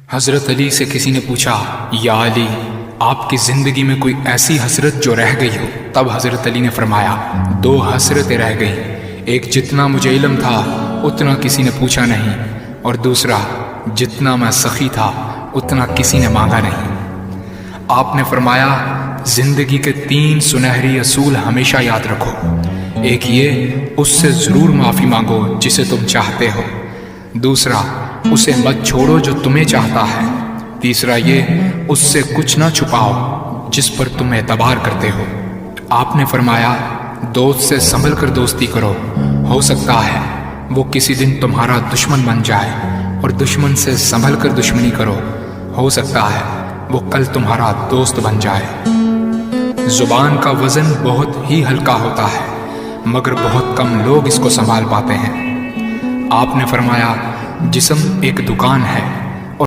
حضرت علی سے کسی نے پوچھا، یا علی، آپ کی زندگی میں کوئی ایسی حسرت جو رہ گئی ہو؟ تب حضرت علی نے فرمایا، 2 حسرتیں رہ گئیں، ایک جتنا مجھے علم تھا اتنا کسی نے پوچھا نہیں، اور دوسرا جتنا میں سخی تھا اتنا کسی نے مانگا نہیں۔ آپ نے فرمایا، زندگی کے 3 سنہری اصول ہمیشہ یاد رکھو۔ ایک یہ، اس سے ضرور معافی مانگو جسے تم چاہتے ہو۔ دوسرا، اسے مت چھوڑو جو تمہیں چاہتا ہے۔ تیسرا یہ، اس سے کچھ نہ چھپاؤ جس پر تم اعتبار کرتے ہو۔ آپ نے فرمایا، دوست سے سنبھل کر دوستی کرو، ہو سکتا ہے وہ کسی دن تمہارا دشمن بن جائے، اور دشمن سے سنبھل کر دشمنی کرو، ہو سکتا ہے وہ کل تمہارا دوست بن جائے۔ زبان کا وزن بہت ہی ہلکا ہوتا ہے، مگر بہت کم لوگ اس کو سنبھال پاتے ہیں۔ آپ نے فرمایا، جسم ایک دکان ہے،